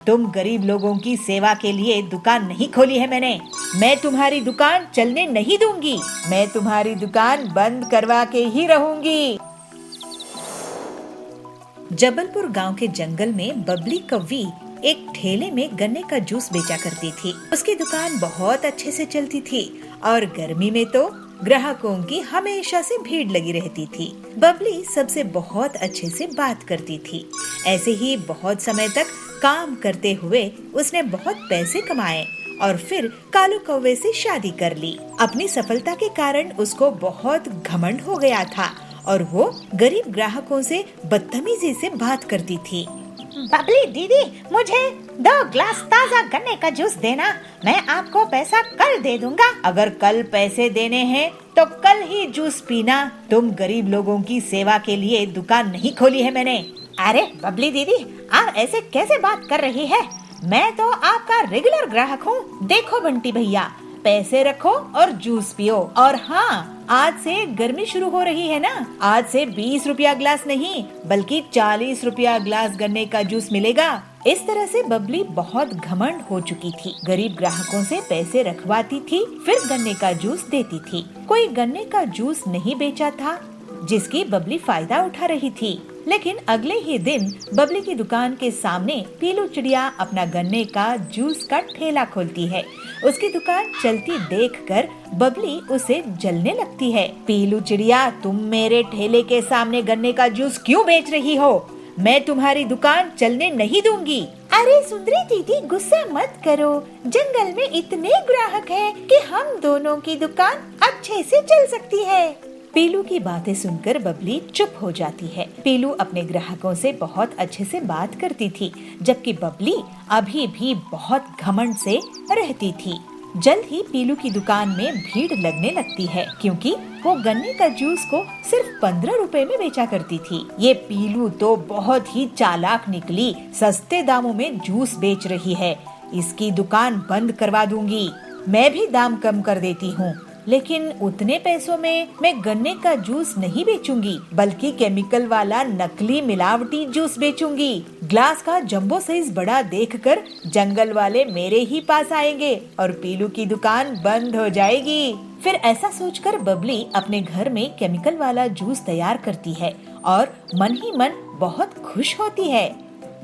तुम गरीब लोगों की सेवा के लिए दुकान नहीं खोली है मैंने। मैं तुम्हारी दुकान चलने नहीं दूंगी। मैं तुम्हारी दुकान बंद करवा के ही रहूंगी। जबलपुर गांव के जंगल में बबली कौवी एक ठेले में गन्ने का जूस बेचा करती थी। उसकी दुकान बहुत अच्छे से चलती थी और गर्मी में तो ग्राहकों की हमेशा से भीड़ लगी रहती थी। बबली सबसे बहुत अच्छे से बात करती थी। ऐसे ही बहुत समय तक काम करते हुए उसने बहुत पैसे कमाए और फिर कालू कौवे से शादी कर ली। अपनी सफलता के कारण उसको बहुत घमंड हो गया था और वो गरीब ग्राहकों से बदतमीजी से बात करती थी। बबली दीदी, मुझे 2 ग्लास ताज़ा गन्ने का जूस देना। मैं आपको पैसा कल दे दूंगा। अगर कल पैसे देने हैं तो कल ही जूस पीना। तुम गरीब लोगों की सेवा के लिए दुकान नहीं खोली है मैंने। अरे बबली दीदी, आप ऐसे कैसे बात कर रही है? मैं तो आपका रेगुलर ग्राहक हूँ। देखो बंटी भैया, पैसे रखो और जूस पियो। और हाँ, आज से गर्मी शुरू हो रही है ना, आज से 20 रुपया ग्लास नहीं बल्कि 40 रुपया ग्लास गन्ने का जूस मिलेगा। इस तरह से बबली बहुत घमंड हो चुकी थी। गरीब ग्राहकों से पैसे रखवाती थी, फिर गन्ने का जूस देती थी। कोई गन्ने का जूस नहीं बेचा था जिसकी बबली फायदा उठा रही थी। लेकिन अगले ही दिन बबली की दुकान के सामने पीलू चिड़िया अपना गन्ने का जूस का ठेला खोलती है। उसकी दुकान चलती देखकर बबली उसे जलने लगती है। पीलू चिड़िया, तुम मेरे ठेले के सामने गन्ने का जूस क्यों बेच रही हो? मैं तुम्हारी दुकान चलने नहीं दूंगी। अरे सुंदरी दीदी, गुस्सा मत करो। जंगल में इतने ग्राहक हैं कि हम दोनों की दुकान अच्छे से चल सकती है। पीलू की बातें सुनकर बबली चुप हो जाती है। पीलू अपने ग्राहकों से बहुत अच्छे से बात करती थी, जबकि बबली अभी भी बहुत घमंड से रहती थी। जल्द ही पीलू की दुकान में भीड़ लगने लगती है, क्योंकि वो गन्ने का जूस को सिर्फ 15 रुपए में बेचा करती थी। ये पीलू तो बहुत ही चालाक निकली, सस्ते दामों में जूस बेच रही है। इसकी दुकान बंद करवा दूंगी। मैं भी दाम कम कर देती हूँ, लेकिन उतने पैसों में मैं गन्ने का जूस नहीं बेचूंगी, बल्कि केमिकल वाला नकली मिलावटी जूस बेचूंगी। ग्लास का जंबो साइज बड़ा देखकर जंगल वाले मेरे ही पास आएंगे और पीलू की दुकान बंद हो जाएगी। फिर ऐसा सोचकर बबली अपने घर में केमिकल वाला जूस तैयार करती है और मन ही मन बहुत खुश होती है।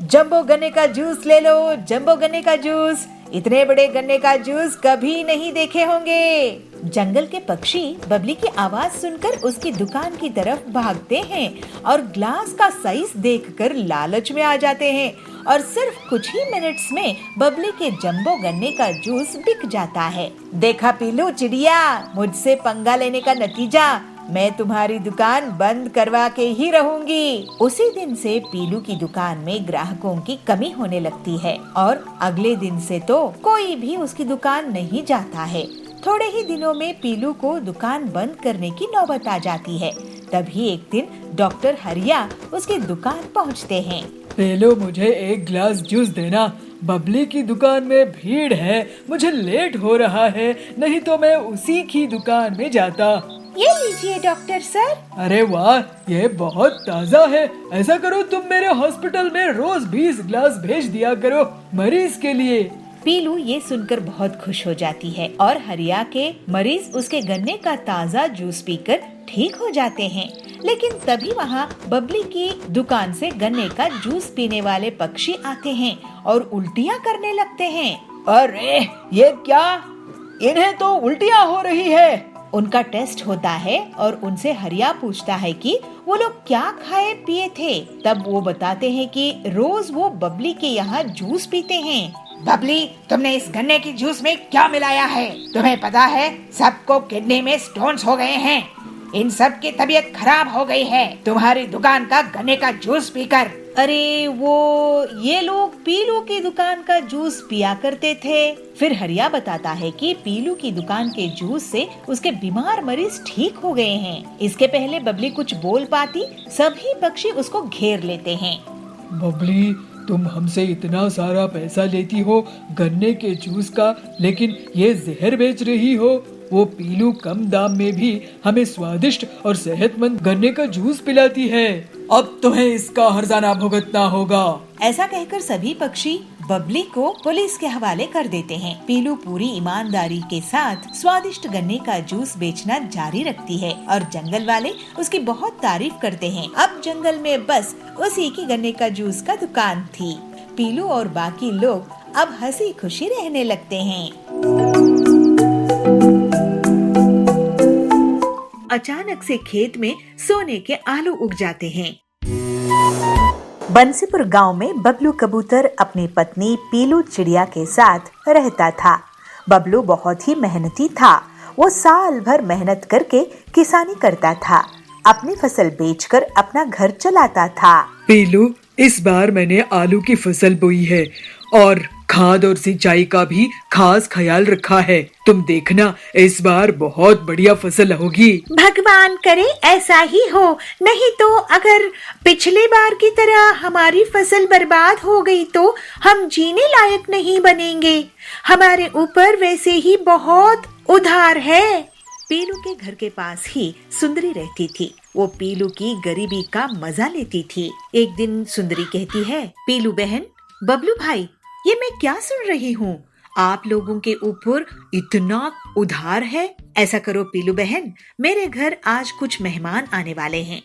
जंबो गन्ने का जूस ले लो, जंबो गन्ने का जूस। इतने बड़े गन्ने का जूस कभी नहीं देखे होंगे। जंगल के पक्षी बबली की आवाज सुनकर उसकी दुकान की तरफ भागते हैं और ग्लास का साइज देखकर लालच में आ जाते हैं और सिर्फ कुछ ही मिनट्स में बबली के जंबो गन्ने का जूस बिक जाता है। देखा पीलू चिड़िया, मुझसे पंगा लेने का नतीजा, मैं तुम्हारी दुकान बंद करवा के ही रहूंगी। उसी दिन से पीलू की दुकान में ग्राहकों की कमी होने लगती है और अगले दिन से तो कोई भी उसकी दुकान नहीं जाता है। थोड़े ही दिनों में पीलू को दुकान बंद करने की नौबत आ जाती है। तभी एक दिन डॉक्टर हरिया उसकी दुकान पहुंचते हैं। पीलू, मुझे 1 गिलास जूस देना। बबली की दुकान में भीड़ है, मुझे लेट हो रहा है, नहीं तो मैं उसी की दुकान में जाता। ये लीजिए डॉक्टर सर। अरे वाह, ये बहुत ताज़ा है। ऐसा करो, तुम मेरे हॉस्पिटल में रोज 20 गिलास भेज दिया करो मरीज के लिए। पीलू ये सुनकर बहुत खुश हो जाती है और हरिया के मरीज उसके गन्ने का ताज़ा जूस पीकर ठीक हो जाते हैं। लेकिन तभी वहाँ बबली की दुकान से गन्ने का जूस पीने वाले पक्षी आते हैं और उल्टियाँ करने लगते हैं। अरे ये क्या, इन्हें तो उल्टियाँ हो रही है। उनका टेस्ट होता है और उनसे हरिया पूछता है कि वो लोग क्या खाए पिए थे। तब वो बताते हैं कि रोज वो बबली के यहाँ जूस पीते हैं। बबली, तुमने इस गन्ने की जूस में क्या मिलाया है? तुम्हें पता है सबको किडनी में स्टोन्स हो गए हैं। इन सब की तबीयत खराब हो गई है तुम्हारी दुकान का गन्ने का जूस पीकर। अरे ये लोग पीलू की दुकान का जूस पिया करते थे। फिर हरिया बताता है कि पीलू की दुकान के जूस से उसके बीमार मरीज ठीक हो गए हैं। इसके पहले बबली कुछ बोल पाती, सभी पक्षी उसको घेर लेते हैं। बबली, तुम हमसे इतना सारा पैसा लेती हो गन्ने के जूस का, लेकिन ये जहर बेच रही हो। वो पीलू कम दाम में भी हमें स्वादिष्ट और सेहतमंद गन्ने का जूस पिलाती है। अब तुम्हें इसका हर्जाना भुगतना होगा। ऐसा कहकर सभी पक्षी बबली को पुलिस के हवाले कर देते हैं। पीलू पूरी ईमानदारी के साथ स्वादिष्ट गन्ने का जूस बेचना जारी रखती है और जंगल वाले उसकी बहुत तारीफ करते हैं। अब जंगल में बस उसी की गन्ने का जूस का दुकान थी। पीलू और बाकी लोग अब हंसी खुशी रहने लगते हैं। अचानक से खेत में सोने के आलू उग जाते हैं। बंसीपुर गांव में बबलू कबूतर अपनी पत्नी पीलू चिड़िया के साथ रहता था। बबलू बहुत ही मेहनती था। वो साल भर मेहनत करके किसानी करता था। अपनी फसल बेचकर अपना घर चलाता था। पीलू, इस बार मैंने आलू की फसल बोई है और खाद और सिंचाई का भी खास ख्याल रखा है। तुम देखना, इस बार बहुत बढ़िया फसल होगी। भगवान करे ऐसा ही हो, नहीं तो अगर पिछले बार की तरह हमारी फसल बर्बाद हो गई तो हम जीने लायक नहीं बनेंगे। हमारे ऊपर वैसे ही बहुत उधार है। पीलू के घर के पास ही सुंदरी रहती थी। वो पीलू की गरीबी का मजा लेती थी। एक दिन सुंदरी कहती है, पीलू बहन, बबलू भाई, ये मैं क्या सुन रही हूँ? आप लोगों के ऊपर इतना उधार है। ऐसा करो पीलू बहन, मेरे घर आज कुछ मेहमान आने वाले हैं।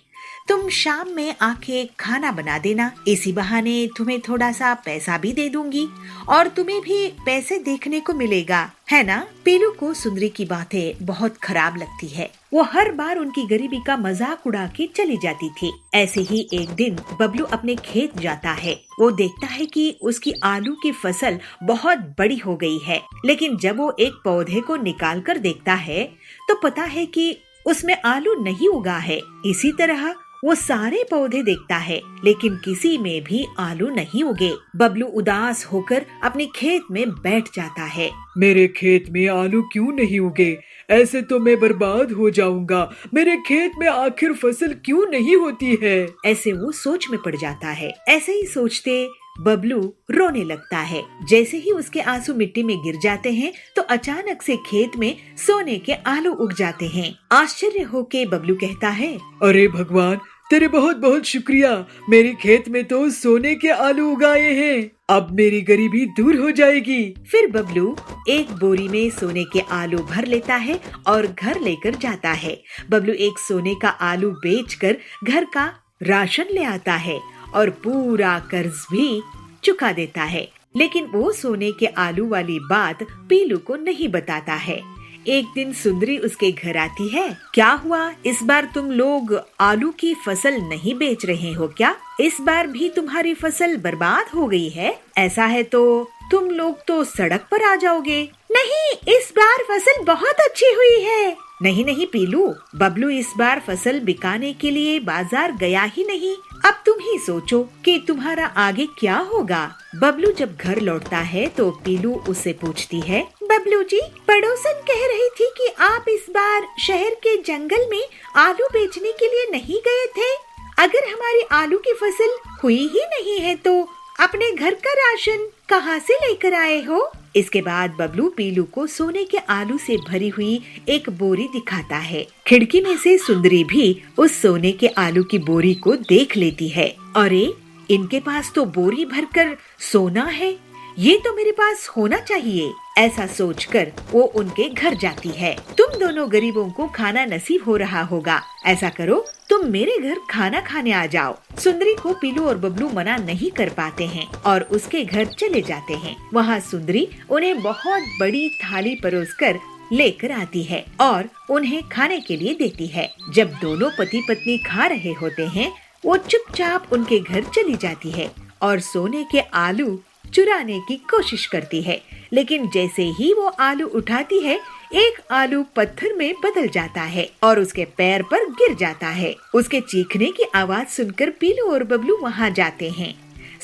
तुम शाम में आके खाना बना देना। इसी बहाने तुम्हें थोड़ा सा पैसा भी दे दूंगी और तुम्हें भी पैसे देखने को मिलेगा, है ना? पीलू को सुंदरी की बातें बहुत खराब लगती है। वो हर बार उनकी गरीबी का मजाक उड़ा के चली जाती थी। ऐसे ही एक दिन बबलू अपने खेत जाता है। वो देखता है कि उसकी आलू की फसल बहुत बड़ी हो गई है, लेकिन जब वो एक पौधे को निकाल कर देखता है तो पता है कि उसमें आलू नहीं उगा है। इसी तरह वो सारे पौधे देखता है, लेकिन किसी में भी आलू नहीं उगे। बबलू उदास होकर अपने खेत में बैठ जाता है। मेरे खेत में आलू क्यों नहीं उगे? ऐसे तो मैं बर्बाद हो जाऊंगा। मेरे खेत में आखिर फसल क्यों नहीं होती है? ऐसे वो सोच में पड़ जाता है। ऐसे ही सोचते बबलू रोने लगता है। जैसे ही उसके आंसू मिट्टी में गिर जाते हैं तो अचानक से खेत में सोने के आलू उग जाते हैं। आश्चर्य होके बबलू कहता है, अरे भगवान, तेरे बहुत बहुत शुक्रिया। मेरे खेत में तो सोने के आलू उगाए हैं। अब मेरी गरीबी दूर हो जाएगी। फिर बबलू एक बोरी में सोने के आलू भर लेता है और घर लेकर जाता है। बबलू एक सोने का आलू बेचकर घर का राशन ले आता है और पूरा कर्ज भी चुका देता है। लेकिन वो सोने के आलू वाली बात पीलू को नहीं बताता है। एक दिन सुंदरी उसके घर आती है। क्या हुआ, इस बार तुम लोग आलू की फसल नहीं बेच रहे हो क्या? इस बार भी तुम्हारी फसल बर्बाद हो गई है? ऐसा है तो तुम लोग तो सड़क पर आ जाओगे। नहीं, इस बार फसल बहुत अच्छी हुई है। नहीं नहीं पीलू, बबलू इस बार फसल बिकाने के लिए बाजार गया ही नहीं। अब तुम ही सोचो कि तुम्हारा आगे क्या होगा। बबलू जब घर लौटता है तो पीलू उससे पूछती है, बबलू जी, पड़ोसन कह रही थी कि आप इस बार शहर के जंगल में आलू बेचने के लिए नहीं गए थे। अगर हमारी आलू की फसल हुई ही नहीं है तो अपने घर का राशन कहाँ से लेकर आए हो? इसके बाद बबलू पीलू को सोने के आलू से भरी हुई एक बोरी दिखाता है। खिड़की में से सुंदरी भी उस सोने के आलू की बोरी को देख लेती है। अरे, इनके पास तो बोरी भरकर सोना है, ये तो मेरे पास होना चाहिए। ऐसा सोचकर वो उनके घर जाती है। तुम दोनों गरीबों को खाना नसीब हो रहा होगा। ऐसा करो, तुम मेरे घर खाना खाने आ जाओ। सुंदरी को पीलू और बबलू मना नहीं कर पाते हैं और उसके घर चले जाते हैं। वहाँ सुंदरी उन्हें बहुत बड़ी थाली परोसकर लेकर आती है और उन्हें खाने के लिए देती है। जब दोनों पति पत्नी खा रहे होते हैं, वो चुपचाप उनके घर चली जाती है और सोने के आलू चुराने की कोशिश करती है। लेकिन जैसे ही वो आलू उठाती है, एक आलू पत्थर में बदल जाता है और उसके पैर पर गिर जाता है। उसके चीखने की आवाज सुनकर पीलू और बबलू वहाँ जाते हैं।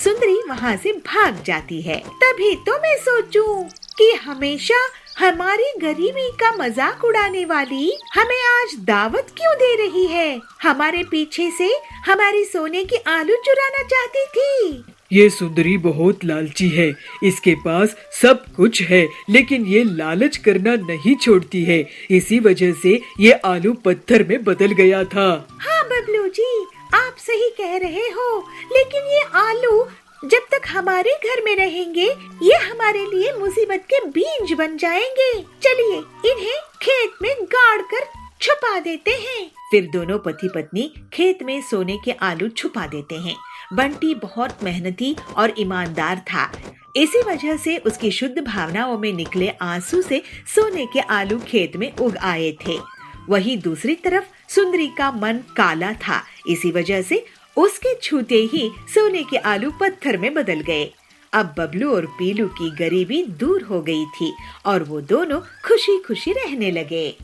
सुंदरी वहाँ से भाग जाती है। तभी तो मैं सोचूं कि हमेशा हमारी गरीबी का मजाक उड़ाने वाली हमें आज दावत क्यों दे रही है? हमारे पीछे से हमारी सोने की आलू चुराना चाहती थी। ये सुंदरी बहुत लालची है। इसके पास सब कुछ है, लेकिन ये लालच करना नहीं छोड़ती है। इसी वजह से ये आलू पत्थर में बदल गया था। हाँ बबलू जी, आप सही कह रहे हो, लेकिन ये आलू जब तक हमारे घर में रहेंगे ये हमारे लिए मुसीबत के बीज बन जाएंगे। चलिए इन्हें खेत में गाड़ कर छुपा देते हैं। फिर दोनों पति पत्नी खेत में सोने के आलू छुपा देते हैं। बंटी बहुत मेहनती और ईमानदार था। इसी वजह से उसकी शुद्ध भावनाओं में निकले आंसू से सोने के आलू खेत में उग आए थे। वहीं दूसरी तरफ सुंदरी का मन काला था। इसी वजह से उसके छूते ही सोने के आलू पत्थर में बदल गए। अब बबलू और पीलू की गरीबी दूर हो गई थी और वो दोनों खुशी खुशी रहने लगे।